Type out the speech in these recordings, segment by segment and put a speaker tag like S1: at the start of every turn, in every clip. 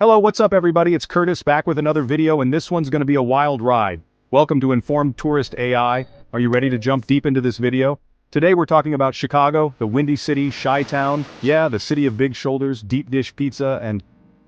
S1: Hello, what's up everybody? It's Curtis back with another video, and this one's gonna be a wild ride. Welcome to Informed Tourist AI. Are you ready to jump deep into this video? Today we're talking about Chicago, the Windy City, Chi-Town, yeah, the city of big shoulders, deep dish pizza, and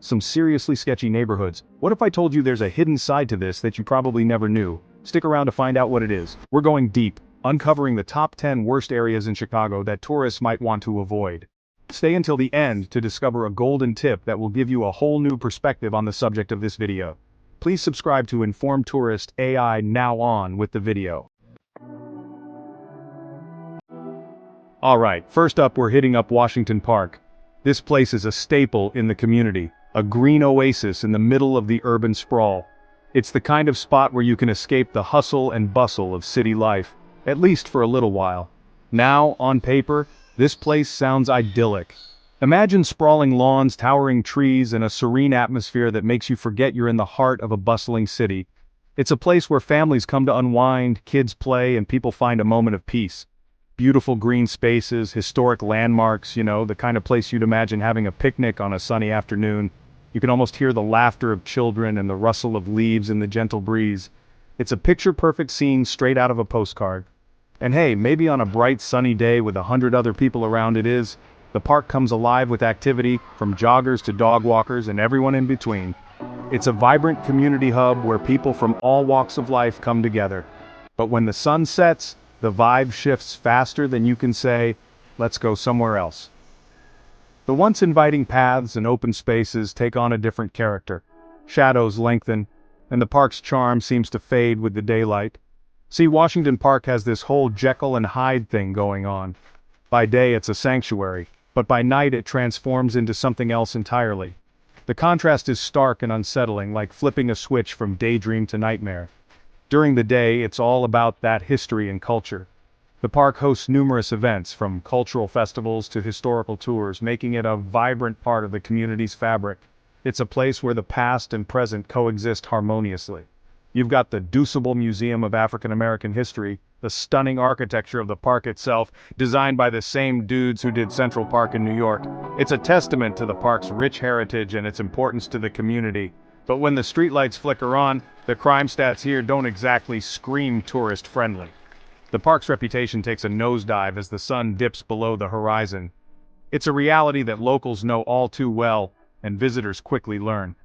S1: some seriously sketchy neighborhoods. What if I told you there's a hidden side to this that you probably never knew? Stick around to find out what it is. We're going deep, uncovering the top 10 worst areas in Chicago that tourists might want to avoid. Stay until the end to discover a golden tip that will give you a whole new perspective on the subject of this video. Please subscribe to Informed Tourist AI now on with the video. Alright, first up we're hitting up Washington Park. This place is a staple in the community, a green oasis in the middle of the urban sprawl. It's the kind of spot where you can escape the hustle and bustle of city life, at least for a little while. Now, on paper, this place sounds idyllic. Imagine sprawling lawns, towering trees, and a serene atmosphere that makes you forget you're in the heart of a bustling city. It's a place where families come to unwind, kids play, and people find a moment of peace. Beautiful green spaces, historic landmarks, the kind of place you'd imagine having a picnic on a sunny afternoon. You can almost hear the laughter of children and the rustle of leaves in the gentle breeze. It's a picture-perfect scene straight out of a postcard. And hey, maybe on a bright sunny day with 100 other people around the park comes alive with activity, from joggers to dog walkers and everyone in between. It's a vibrant community hub where people from all walks of life come together. But when the sun sets, the vibe shifts faster than you can say, let's go somewhere else. The once inviting paths and open spaces take on a different character. Shadows lengthen, and the park's charm seems to fade with the daylight. See, Washington Park has this whole Jekyll and Hyde thing going on. By day it's a sanctuary, but by night it transforms into something else entirely. The contrast is stark and unsettling, like flipping a switch from daydream to nightmare. During the day, it's all about that history and culture. The park hosts numerous events, from cultural festivals to historical tours, making it a vibrant part of the community's fabric. It's a place where the past and present coexist harmoniously. You've got the Deuceable Museum of African American History, the stunning architecture of the park itself, designed by the same dudes who did Central Park in New York. It's a testament to the park's rich heritage and its importance to the community. But when the streetlights flicker on, the crime stats here don't exactly scream tourist-friendly. The park's reputation takes a nosedive as the sun dips below the horizon. It's a reality that locals know all too well, and visitors quickly learn.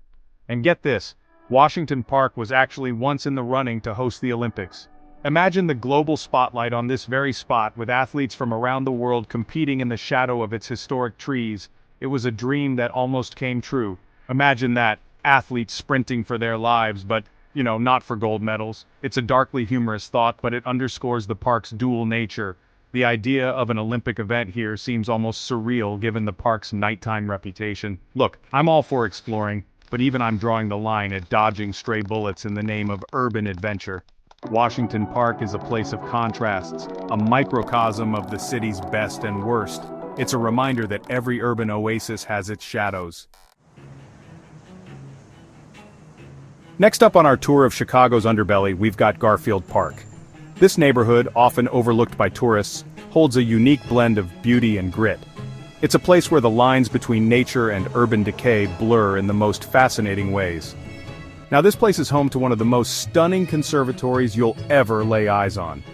S1: And get this, Washington Park was actually once in the running to host the Olympics. Imagine the global spotlight on this very spot, with athletes from around the world competing in the shadow of its historic trees. It was a dream that almost came true. Imagine that, athletes sprinting for their lives, but, not for gold medals. It's a darkly humorous thought, but it underscores the park's dual nature. The idea of an Olympic event here seems almost surreal given the park's nighttime reputation. Look, I'm all for exploring, but even I'm drawing the line at dodging stray bullets in the name of urban adventure. Washington Park is a place of contrasts, a microcosm of the city's best and worst. It's a reminder that every urban oasis has its shadows. Next up on our tour of Chicago's underbelly, we've got Garfield Park. This neighborhood, often overlooked by tourists, holds a unique blend of beauty and grit. It's a place where the lines between nature and urban decay blur in the most fascinating ways. Now, this place is home to one of the most stunning conservatories you'll ever lay eyes on.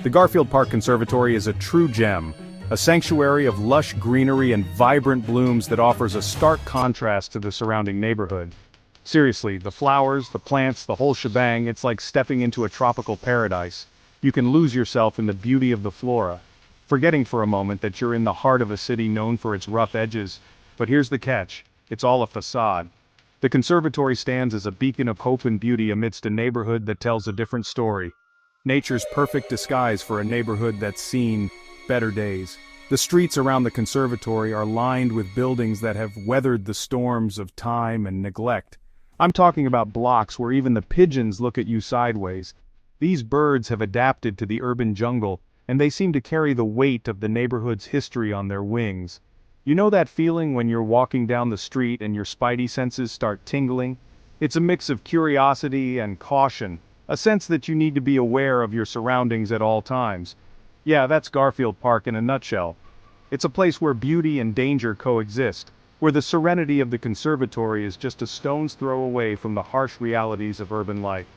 S1: The Garfield Park Conservatory is a true gem, a sanctuary of lush greenery and vibrant blooms that offers a stark contrast to the surrounding neighborhood. Seriously, the flowers, the plants, the whole shebang, it's like stepping into a tropical paradise. You can lose yourself in the beauty of the flora, forgetting for a moment that you're in the heart of a city known for its rough edges. But here's the catch, it's all a facade. The conservatory stands as a beacon of hope and beauty amidst a neighborhood that tells a different story. Nature's perfect disguise for a neighborhood that's seen better days. The streets around the conservatory are lined with buildings that have weathered the storms of time and neglect. I'm talking about blocks where even the pigeons look at you sideways. These birds have adapted to the urban jungle, and they seem to carry the weight of the neighborhood's history on their wings. You know that feeling when you're walking down the street and your spidey senses start tingling? It's a mix of curiosity and caution, a sense that you need to be aware of your surroundings at all times. Yeah, that's Garfield Park in a nutshell. It's a place where beauty and danger coexist. where the serenity of the conservatory is just a stone's throw away from the harsh realities of urban life.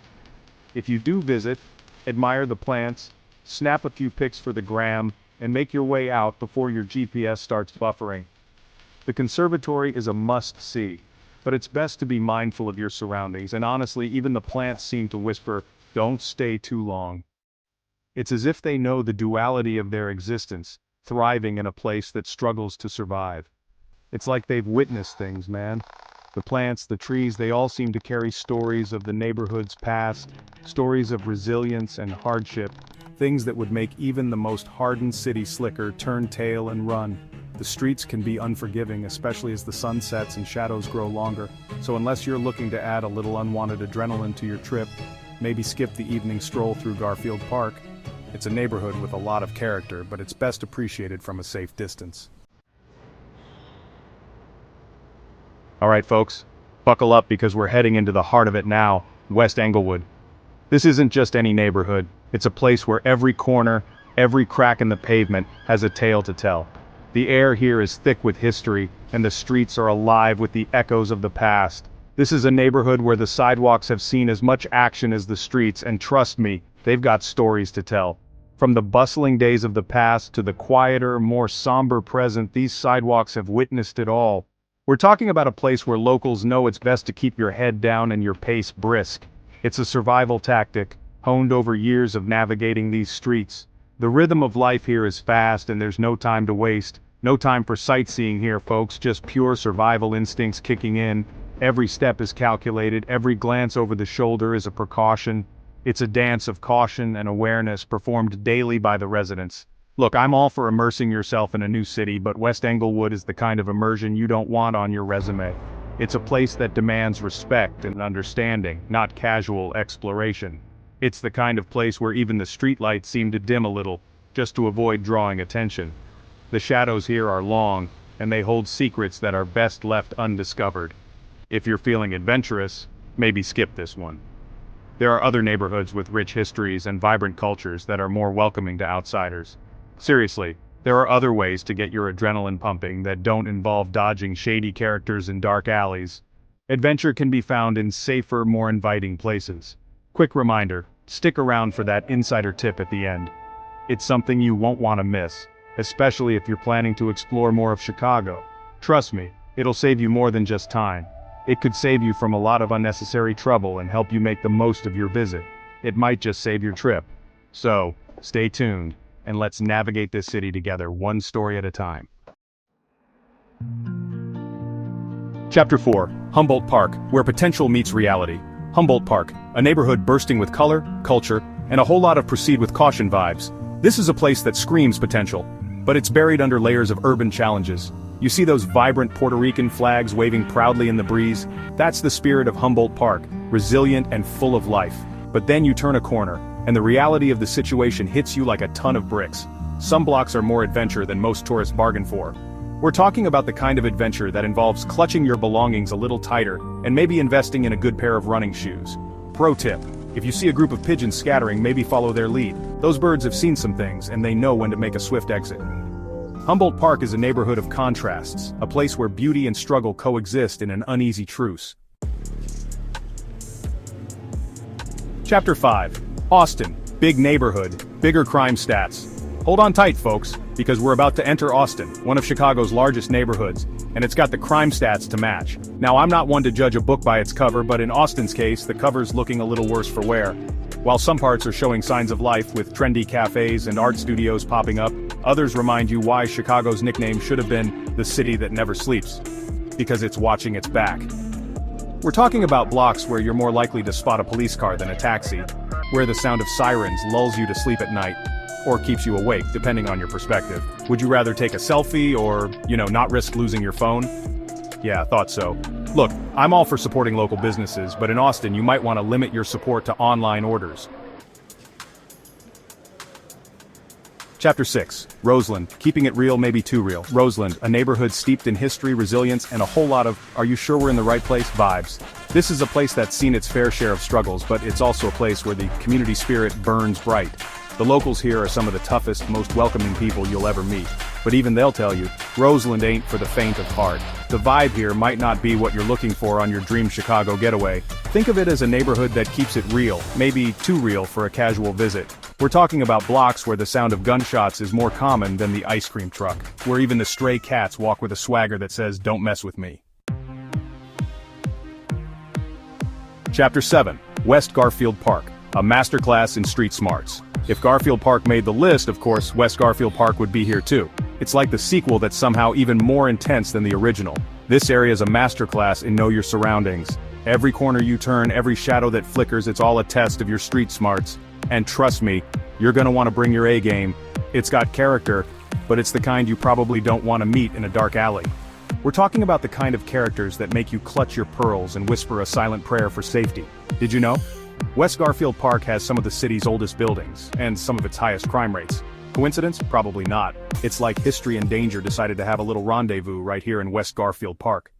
S1: If you do visit, admire the plants, snap a few pics for the gram, and make your way out before your GPS starts buffering. The conservatory is a must-see, but it's best to be mindful of your surroundings, and honestly, even the plants seem to whisper, "Don't stay too long." It's as if they know the duality of their existence, thriving in a place that struggles to survive. It's like they've witnessed things, man. The plants, the trees, they all seem to carry stories of the neighborhood's past, stories of resilience and hardship, things that would make even the most hardened city slicker turn tail and run. The streets can be unforgiving, especially as the sun sets and shadows grow longer, so unless you're looking to add a little unwanted adrenaline to your trip, maybe skip the evening stroll through Garfield Park. It's a neighborhood with a lot of character, but it's best appreciated from a safe distance. Alright folks, buckle up because we're heading into the heart of it now, West Englewood. This isn't just any neighborhood, it's a place where every corner, every crack in the pavement has a tale to tell. The air here is thick with history, and the streets are alive with the echoes of the past. This is a neighborhood where the sidewalks have seen as much action as the streets, and trust me, they've got stories to tell. From the bustling days of the past to the quieter, more somber present, these sidewalks have witnessed it all. We're talking about a place where locals know it's best to keep your head down and your pace brisk. It's a survival tactic, honed over years of navigating these streets. The rhythm of life here is fast and there's no time to waste. No time for sightseeing here, folks, just pure survival instincts kicking in. Every step is calculated, every glance over the shoulder is a precaution. It's a dance of caution and awareness performed daily by the residents. Look, I'm all for immersing yourself in a new city, but West Englewood is the kind of immersion you don't want on your resume. It's a place that demands respect and understanding, not casual exploration. It's the kind of place where even the streetlights seem to dim a little, just to avoid drawing attention. The shadows here are long, and they hold secrets that are best left undiscovered. If you're feeling adventurous, maybe skip this one. There are other neighborhoods with rich histories and vibrant cultures that are more welcoming to outsiders. Seriously, there are other ways to get your adrenaline pumping that don't involve dodging shady characters in dark alleys. Adventure can be found in safer, more inviting places. Quick reminder, stick around for that insider tip at the end. It's something you won't want to miss, especially if you're planning to explore more of Chicago. Trust me, it'll save you more than just time. It could save you from a lot of unnecessary trouble and help you make the most of your visit. It might just save your trip. So, stay tuned, and let's navigate this city together one story at a time. Chapter 4, Humboldt Park, where potential meets reality. Humboldt Park, a neighborhood bursting with color, culture, and a whole lot of proceed with caution vibes. This is a place that screams potential, but it's buried under layers of urban challenges. You see those vibrant Puerto Rican flags waving proudly in the breeze? That's the spirit of Humboldt Park, resilient and full of life. But then you turn a corner, and the reality of the situation hits you like a ton of bricks. Some blocks are more adventure than most tourists bargain for. We're talking about the kind of adventure that involves clutching your belongings a little tighter, and maybe investing in a good pair of running shoes. Pro tip: if you see a group of pigeons scattering, maybe follow their lead. Those birds have seen some things, and they know when to make a swift exit. Humboldt Park is a neighborhood of contrasts, a place where beauty and struggle coexist in an uneasy truce. Chapter 5. Austin, big neighborhood, bigger crime stats. Hold on tight, folks, because we're about to enter Austin, one of Chicago's largest neighborhoods, and it's got the crime stats to match. Now, I'm not one to judge a book by its cover, but in Austin's case, the cover's looking a little worse for wear. While some parts are showing signs of life with trendy cafes and art studios popping up, others remind you why Chicago's nickname should have been the city that never sleeps. Because it's watching its back. We're talking about blocks where you're more likely to spot a police car than a taxi, where the sound of sirens lulls you to sleep at night, or keeps you awake, depending on your perspective. Would you rather take a selfie or, not risk losing your phone? Yeah, thought so. Look, I'm all for supporting local businesses, but in Austin you might want to limit your support to online orders. Chapter 6. Roseland, keeping it real, maybe too real. Roseland, a neighborhood steeped in history, resilience, and a whole lot of, are you sure we're in the right place, vibes. This is a place that's seen its fair share of struggles, but it's also a place where the community spirit burns bright. The locals here are some of the toughest, most welcoming people you'll ever meet. But even they'll tell you, Roseland ain't for the faint of heart. The vibe here might not be what you're looking for on your dream Chicago getaway. Think of it as a neighborhood that keeps it real, maybe too real for a casual visit. We're talking about blocks where the sound of gunshots is more common than the ice cream truck, where even the stray cats walk with a swagger that says, "Don't mess with me." Chapter 7. West Garfield Park, a masterclass in street smarts. If Garfield Park made the list, of course, West Garfield Park would be here too. It's like the sequel that's somehow even more intense than the original. This area is a masterclass in know your surroundings. Every corner you turn, every shadow that flickers, it's all a test of your street smarts. And trust me, you're gonna want to bring your A game. It's got character, but it's the kind you probably don't want to meet in a dark alley. We're talking about the kind of characters that make you clutch your pearls and whisper a silent prayer for safety. Did you know? West Garfield Park has some of the city's oldest buildings, and some of its highest crime rates. Coincidence? Probably not. It's like history and danger decided to have a little rendezvous right here in West Garfield Park.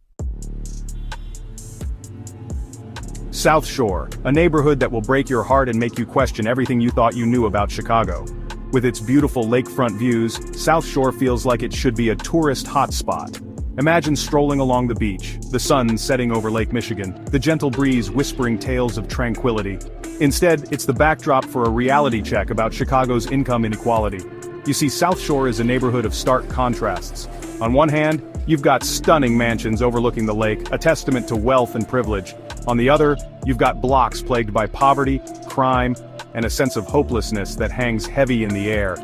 S1: South Shore, a neighborhood that will break your heart and make you question everything you thought you knew about Chicago. With its beautiful lakefront views, South Shore feels like it should be a tourist hotspot. Imagine strolling along the beach, the sun setting over Lake Michigan, the gentle breeze whispering tales of tranquility. Instead, it's the backdrop for a reality check about Chicago's income inequality. You see, South Shore is a neighborhood of stark contrasts. On one hand, you've got stunning mansions overlooking the lake, a testament to wealth and privilege. On the other, you've got blocks plagued by poverty, crime, and a sense of hopelessness that hangs heavy in the air.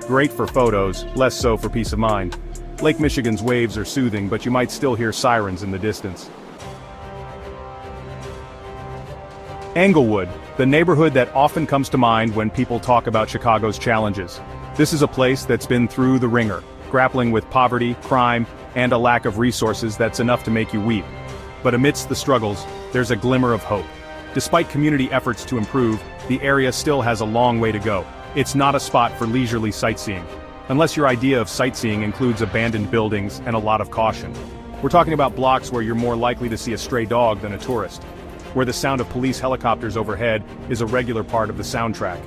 S1: Great for photos, less so for peace of mind. Lake Michigan's waves are soothing, but you might still hear sirens in the distance. Englewood, the neighborhood that often comes to mind when people talk about Chicago's challenges. This is a place that's been through the ringer, grappling with poverty, crime, and a lack of resources that's enough to make you weep. But amidst the struggles, there's a glimmer of hope. Despite community efforts to improve, the area still has a long way to go. It's not a spot for leisurely sightseeing. Unless your idea of sightseeing includes abandoned buildings and a lot of caution. We're talking about blocks where you're more likely to see a stray dog than a tourist. Where the sound of police helicopters overhead is a regular part of the soundtrack.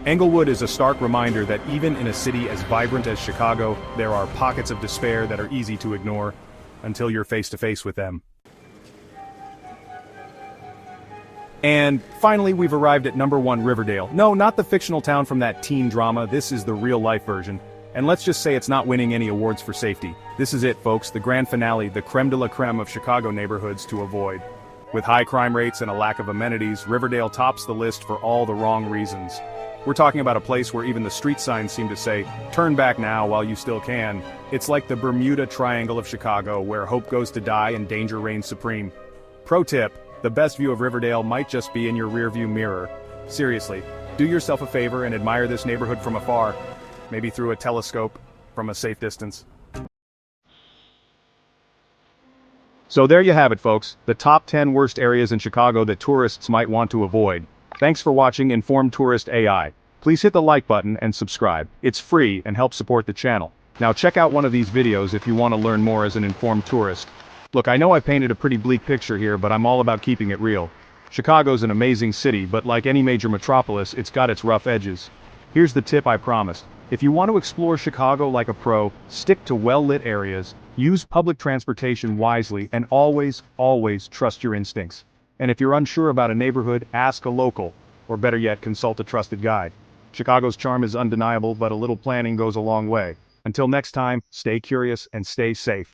S1: Englewood is a stark reminder that even in a city as vibrant as Chicago, there are pockets of despair that are easy to ignore, until you're face to face with them. And finally, we've arrived at number 1, Riverdale. No, not the fictional town from that teen drama, this is the real-life version. And let's just say it's not winning any awards for safety. This is it, folks, the grand finale, the creme de la creme of Chicago neighborhoods to avoid. With high crime rates and a lack of amenities, Riverdale tops the list for all the wrong reasons. We're talking about a place where even the street signs seem to say, "Turn back now while you still can." It's like the Bermuda Triangle of Chicago, where hope goes to die and danger reigns supreme. Pro tip, the best view of Riverdale might just be in your rearview mirror. Seriously, do yourself a favor and admire this neighborhood from afar. Maybe through a telescope, from a safe distance. So there you have it, folks, the top 10 worst areas in Chicago that tourists might want to avoid. Thanks for watching Informed Tourist AI. Please hit the like button and subscribe. It's free and helps support the channel. Now check out one of these videos if you want to learn more as an informed tourist. Look, I know I painted a pretty bleak picture here, but I'm all about keeping it real. Chicago's an amazing city, but like any major metropolis, it's got its rough edges. Here's the tip I promised. If you want to explore Chicago like a pro, stick to well-lit areas, use public transportation wisely, and always, always trust your instincts. And if you're unsure about a neighborhood, ask a local, or better yet, consult a trusted guide. Chicago's charm is undeniable, but a little planning goes a long way. Until next time, stay curious and stay safe.